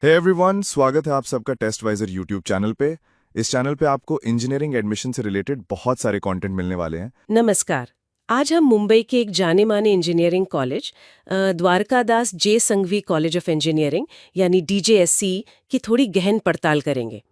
Hey everyone, स्वागत है आप सबका टेस्टवाइजर यूट्यूब चैनल पे। इस चैनल पे आपको इंजीनियरिंग एडमिशन से रिलेटेड बहुत सारे कंटेंट मिलने वाले हैं। नमस्कार। आज हम मुंबई के एक जाने माने engineering college Dwarkadas J Sanghvi college of engineering यानी DJSC की थोड़ी गहन पड़ताल करेंगे।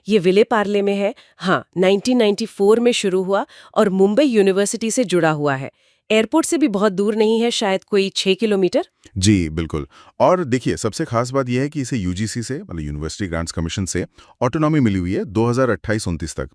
ये विले पार्ले में है। हाँ, 1994 में शुरू हुआ और मुंबई यूनिवर्सिटी से जुड़ा हुआ है। एयरपोर्ट से भी बहुत दूर नहीं है, शायद कोई 6 किलोमीटर। जी, बिल्कुल। और देखिए, सबसे खास बात यह है कि इसे यूजीसी से मतलब यूनिवर्सिटी ग्रांट्स कमीशन से ऑटोनॉमी मिली हुई है 2028-29 तक।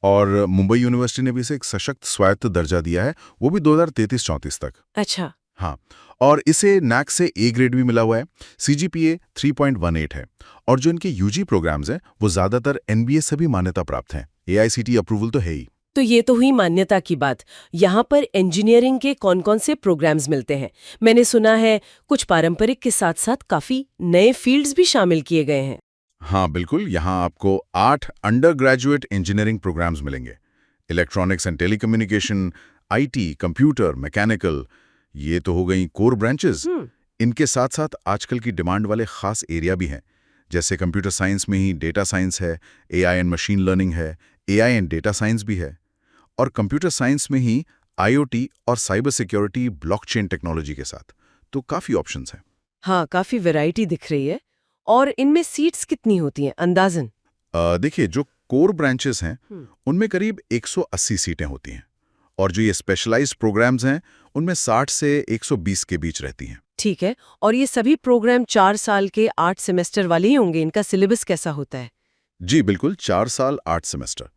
और मुंबई यूनिवर्सिटी ने भी इसे एक सशक्त स्वायत्त दर्जा दिया है, वो भी 2033-34 तक। अच्छा। हाँ, और इसे नैक से ए ग्रेड भी मिला हुआ है। CGPA 3.18 है। और जो इनके यूजी प्रोग्राम्स हैं वो ज़्यादातर NBA से भी मान्यता प्राप्त हैं। AICTE अप्रूवल तो है ही। तो ये तो हुई मान्यता की बात। यहाँ पर इंजीनियरिंग के कौन-कौन से प्रोग्राम्स मिलते हैं? मैंने सुना है कुछ पारंपरिक के साथ-साथ काफी नए फील्ड्स भी शामिल किए गए हैं। हाँ, बिल्कुल। यहाँ आपको 8 अंडर ग्रेजुएट इंजीनियरिंग प्रोग्राम्स मिलेंगे। Electronics and telecommunication, IT, computer, mechanical, ये तो हो गई कोर ब्रांचेस। इनके साथ साथ आजकल की डिमांड वाले खास एरिया भी हैं, जैसे कंप्यूटर साइंस में ही डेटा साइंस है, AI एंड मशीन लर्निंग है, AI एंड डेटा साइंस भी है, और कंप्यूटर साइंस में ही IoT और साइबर सिक्योरिटी ब्लॉकचेन टेक्नोलॉजी के साथ। तो काफ़ी ऑप्शंस हैं। हाँ, काफी वैरायटी दिख रही है। और इनमें सीट्स कितनी होती हैं अंदाजन? देखिए, जो कोर ब्रांचेस हैं उनमें करीब 180 सीटें होती हैं, और जो ये स्पेशलाइज्ड प्रोग्राम्स हैं उनमें 60 से 120 के बीच रहती हैं। ठीक है। और ये सभी प्रोग्राम 4 साल के 8 सेमेस्टर वाले ही होंगे? इनका सिलेबस कैसा होता है? जी बिल्कुल, 4 साल 8 सेमेस्टर।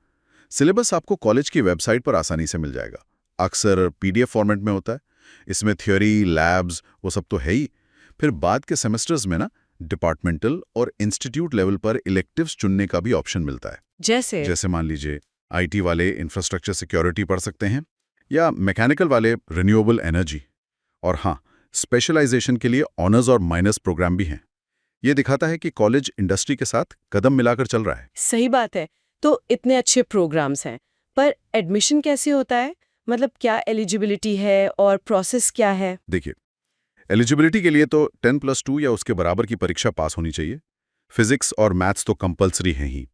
सिलेबस आपको कॉलेज की वेबसाइट पर आसानी से मिल जाएगा। अक्सर PDF फॉर्मेट में होता है। इसमें थ्योरी, लैब्स, वो सब तो है ही। फिर बाद के सेमेस्टर्स में ना डिपार्टमेंटल और इंस्टीट्यूट लेवल पर इलेक्टिव्स चुनने का भी ऑप्शन मिलता है। जैसे मान लीजिए, IT वाले इंफ्रास्ट्रक्चर सिक्योरिटी पढ़ सकते हैं, या मैकेनिकल वाले रिन्यूएबल एनर्जी। और हाँ, स्पेशलाइजेशन के लिए ऑनर्स और माइनर्स प्रोग्राम भी हैं। ये दिखाता है कि कॉलेज इंडस्ट्री के साथ कदम मिलाकर चल रहा है। सही बात है। तो इतने अच्छे प्रोग्राम्स हैं, पर एडमिशन कैसे होता है? मतलब क्या एलिजिबिलिटी है और प्रोसेस क्या है? देखिए, एलिजिबिलिटी के लिए तो 10+2 या उसके बराबर की परीक्षा पास होनी चाहिए। फिजिक्स और मैथ्स तो कंपलसरी हैं ही।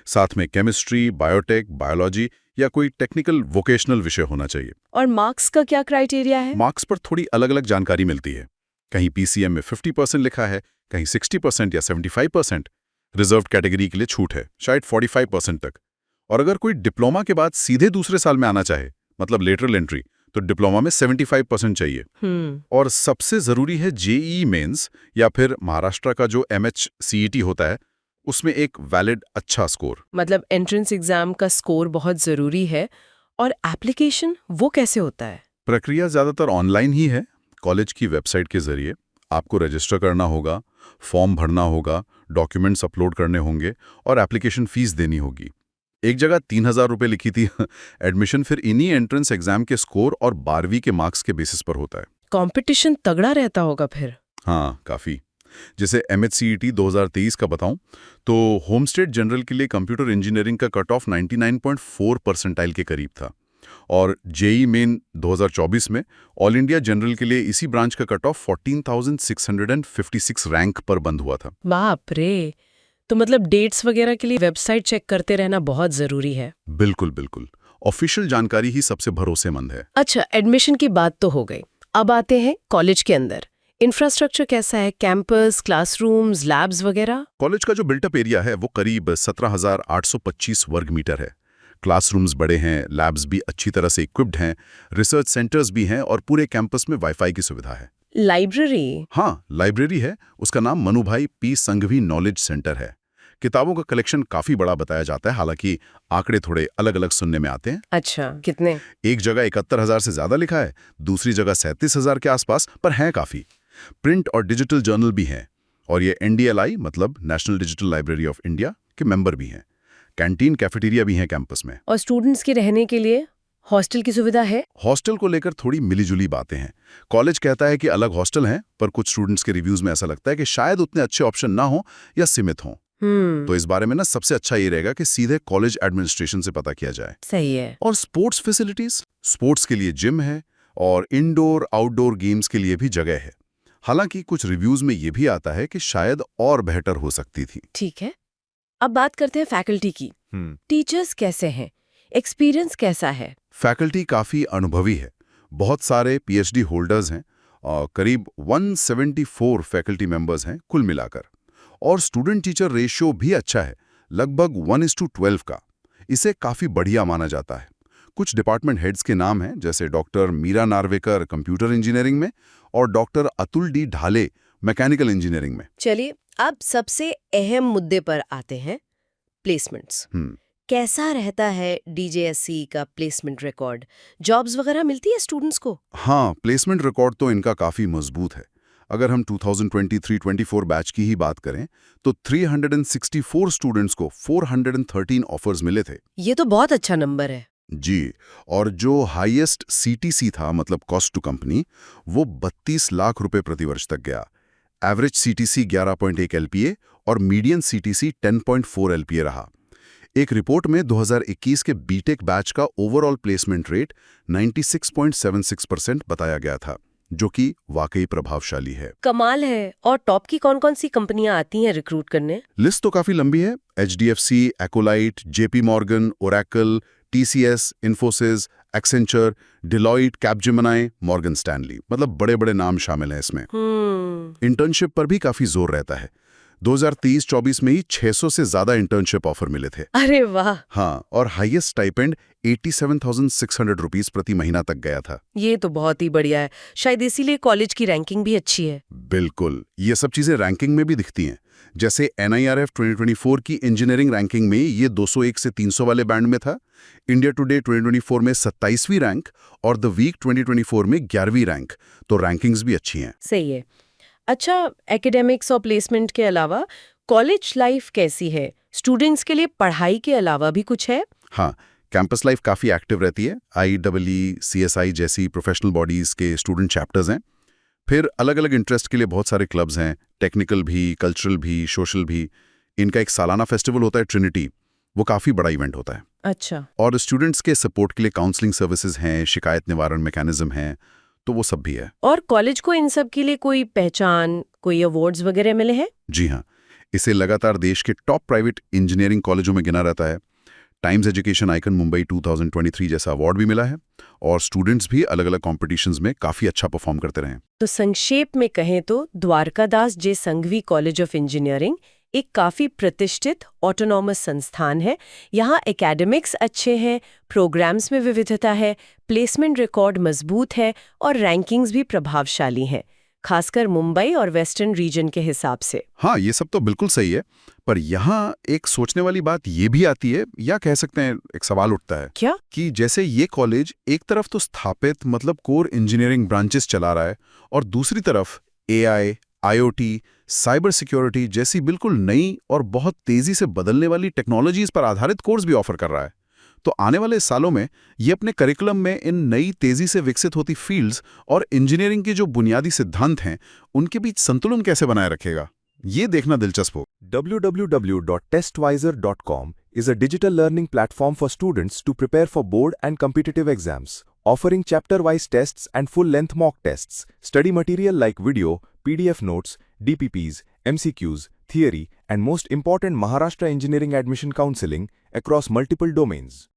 साथ में केमिस्ट्री, बायोटेक, बायोलॉजी या कोई टेक्निकल वोकेशनल विषय होना चाहिए। और मार्क्स का क्या क्राइटेरिया है? मार्क्स पर थोड़ी अलग-अलग जानकारी मिलती है। कहीं PCM में 50% लिखा है, कहीं 60% या 75%। रिजर्व्ड कैटेगरी के लिए छूट है, शायद 45% तक। और अगर कोई डिप्लोमा के बाद सीधे दूसरे साल में आना चाहे, मतलब लेटरल एंट्री, तो डिप्लोमा में 75% चाहिए। और सबसे जरूरी है JEE मेंस या फिर महाराष्ट्र का जो MHCET होता है, उसमें एक वैलिड अच्छा स्कोर। मतलब एंट्रेंस एग्जाम का स्कोर बहुत जरूरी है। और एप्लीकेशन वो कैसे होता है? प्रक्रिया ज़्यादातर ऑनलाइन ही है। कॉलेज की वेबसाइट के जरिए आपको रजिस्टर करना होगा, फॉर्म भरना होगा, डॉक्यूमेंट्स अपलोड करने होंगे और एप्लीकेशन फीस देनी होगी। एक जगह 3,000 रुपये लिखी थी। एडमिशन फिर इन्हीं एंट्रेंस एग्जाम के स्कोर और 12वीं के मार्क्स के बेसिस पर होता है। कंपटीशन तगड़ा रहता होगा फिर। हाँ, काफ़ी। जैसे MHCET 2023 का बताऊं, तो होम स्टेट जनरल के लिए कंप्यूटर इंजीनियरिंग का कट ऑफ 99.4 परसेंटाइल के करीब था। और JEE मेन 2024 में ऑल इंडिया जनरल के लिए इसी ब्रांच का कट ऑफ 14,656 रैंक पर बंद हुआ था। बाप रे! तो मतलब डेट्स वगैरह के लिए वेबसाइट चेक करते रहना बहुत जरूरी है। बिल्कुल बिल्कुल, ऑफिशियल जानकारी ही सबसे भरोसेमंद है। अच्छा, एडमिशन की बात तो हो गई। अब आते हैं कॉलेज के अंदर। इंफ्रास्ट्रक्चर कैसा है? कैंपस, क्लासरूम्स, लैब्स वगैरह? कॉलेज का जो बिल्टअप एरिया है वो करीब 17,825 वर्ग मीटर है। क्लासरूम्स बड़े हैं, लैब्स भी अच्छी तरह से इक्विप्ड हैं, रिसर्च सेंटर्स भी हैं और पूरे कैंपस में वाईफाई की सुविधा है। लाइब्रेरी? हाँ, लाइब्रेरी है। उसका नाम Manubhai P Sanghvi knowledge centre है। किताबों का कलेक्शन काफी बड़ा बताया जाता है, हालांकि आंकड़े थोड़े अलग अलग सुनने में आते हैं। अच्छा, कितने? एक जगह 71,000 से ज्यादा लिखा है, दूसरी जगह 37,000 के आसपास, पर हैं काफी। प्रिंट और डिजिटल जर्नल भी हैं, और ये NDLI मतलब national digital library of India के मेंबर भी हैं। कैंटीन, कैफेटेरिया भी हैं कैंपस में। और स्टूडेंट्स के रहने के लिए हॉस्टल की सुविधा है? हॉस्टल को लेकर थोड़ी मिलीजुली बातें हैं। कॉलेज कहता है कि अलग हॉस्टल हैं, पर कुछ स्टूडेंट्स के रिव्यूज में ऐसा लगता है कि शायद उतने अच्छे ऑप्शन ना हो या सीमित हों। तो इस बारे में ना सबसे अच्छा ये रहेगा कि सीधे कॉलेज एडमिनिस्ट्रेशन से पता किया जाए। सही है। और स्पोर्ट्स फैसिलिटीज, स्पोर्ट्स के लिए जिम है और इंडोर आउटडोर गेम्स के लिए भी जगह है। हालांकि कुछ रिव्यूज में ये भी आता है कि शायद और बेहतर हो सकती थी। ठीक है, अब बात करते हैं फैकल्टी की। टीचर्स कैसे हैं? एक्सपीरियंस कैसा है? फैकल्टी काफ़ी अनुभवी है, बहुत सारे पीएचडी होल्डर्स हैं और करीब 174 फैकल्टी मेंबर्स हैं कुल मिलाकर। और स्टूडेंट टीचर रेशियो भी अच्छा है, लगभग 1:12 का। इसे काफ़ी बढ़िया माना जाता है। कुछ डिपार्टमेंट हेड्स के नाम हैं, जैसे doctor Meera Narvekar computer engineering में और doctor Atul D Dhale mechanical engineering में। चलिए, अब सबसे अहम मुद्दे पर आते हैं, प्लेसमेंट्स। कैसा रहता है डीजेएससी का प्लेसमेंट रिकॉर्ड? जॉब्स वगैरह मिलती है स्टूडेंट्स को? हाँ, प्लेसमेंट रिकॉर्ड तो इनका काफ़ी मजबूत है। अगर हम 2023-24 बैच की ही बात करें तो 364 स्टूडेंट्स को 413 ऑफर्स मिले थे। ये तो बहुत अच्छा नंबर है। जी, और जो हाईएस्ट सीटीसी था, मतलब कॉस्ट टू कंपनी, वो 32 लाख रुपए प्रति वर्ष तक गया। एवरेज सीटीसी 11.1 एलपीए और मीडियन सीटीसी 10.4 एलपीए रहा। एक रिपोर्ट में 2021 के बीटेक बैच का ओवरऑल प्लेसमेंट रेट 96.76% बताया गया था, जो कि वाकई प्रभावशाली है। कमाल है। और टॉप की कौन-कौन सी कंपनियां आती हैं रिक्रूट करने? लिस्ट तो काफी लंबी है। HDFC, Accolite, JP Morgan, Oracle, TCS, Infosys, Accenture, Deloitte, Capgemini, Morgan Stanley, मतलब बड़े-बड़े नाम शामिल हैं इसमें। इंटर्नशिप पर भी काफी जोर रहता है। 2023-24 में ही 600 से ज्यादा इंटर्नशिप ऑफर मिले थे। अरे वाह! हाँ, और हाईएस्ट स्टाइपेंड 87,600 रुपीस प्रति महीना तक गया था। ये तो बहुत ही बढ़िया है। शायद इसीलिए कॉलेज की रैंकिंग भी अच्छी है। बिल्कुल, ये सब चीजें रैंकिंग में भी दिखती हैं। जैसे NIRF 2024 की इंजीनियरिंग रैंकिंग में ये 201 से 300 वाले बैंड में था। इंडिया टुडे 2024 में 27वीं रैंक और द वीक 2024 में 11वीं रैंक। तो रैंकिंग्स भी अच्छी हैं। सही है। अच्छा, एकेडमिक्स और प्लेसमेंट के अलावा कॉलेज लाइफ कैसी है? स्टूडेंट्स के लिए पढ़ाई के अलावा भी कुछ है? हाँ, कैंपस लाइफ काफ़ी एक्टिव रहती है। IEEE, CSI जैसी प्रोफेशनल बॉडीज़ के स्टूडेंट चैप्टर्स हैं। फिर अलग अलग इंटरेस्ट के लिए बहुत सारे क्लब्स हैं, टेक्निकल भी, कल्चरल भी, सोशल भी। इनका एक सालाना फेस्टिवल होता है, ट्रिनिटी, वो काफ़ी बड़ा इवेंट होता है। अच्छा। और स्टूडेंट्स के सपोर्ट के लिए काउंसलिंग सर्विसेज हैं, शिकायत निवारण मैकेनिज्म हैं, तो वो सब भी है। और कॉलेज को इन सब के लिए कोई पहचान, कोई अवार्ड्स वगैरह मिले हैं? जी हाँ, इसे लगातार देश के टॉप प्राइवेट इंजीनियरिंग कॉलेजों में गिना रहता है। टाइम्स एजुकेशन आइकन मुंबई 2023 जैसा अवार्ड भी मिला है और स्टूडेंट्स भी अलग अलग कॉम्पिटिशन्स में काफ़ी अच्छा परफॉर्म करते रहे। तो संक्षेप में कहें तो Dwarkadas J Sanghvi college of engineering एक काफ़ी प्रतिष्ठित ऑटोनॉमस संस्थान है। यहाँ एकेडमिक्स अच्छे हैं, प्रोग्राम्स में विविधता है, प्लेसमेंट रिकॉर्ड मजबूत है और रैंकिंग्स भी प्रभावशाली हैं, खासकर मुंबई और वेस्टर्न रीजन के हिसाब से। हाँ, ये सब तो बिल्कुल सही है, पर यहाँ एक सोचने वाली बात ये भी आती है, या कह सकते हैं एक सवाल उठता है। क्या? कि जैसे ये कॉलेज एक तरफ तो स्थापित मतलब कोर इंजीनियरिंग ब्रांचेस चला रहा है और दूसरी तरफ AI, IoT, साइबर सिक्योरिटी जैसी बिल्कुल नई और बहुत तेजी से बदलने वाली टेक्नोलॉजीज पर आधारित कोर्स भी ऑफर कर रहा है, तो आने वाले सालों में ये अपने करिकुलम में इन नई तेजी से विकसित होती फील्ड्स और इंजीनियरिंग के जो बुनियादी सिद्धांत हैं उनके बीच संतुलन कैसे बनाए रखेगा, ये देखना दिलचस्प हो। www.testvisor.com is a digital learning platform for students to prepare for board and competitive exams, offering chapter-wise tests and full-length mock tests, study material like video, PDF notes, DPPs, MCQs, theory, and most important Maharashtra Engineering Admission Counseling across multiple domains.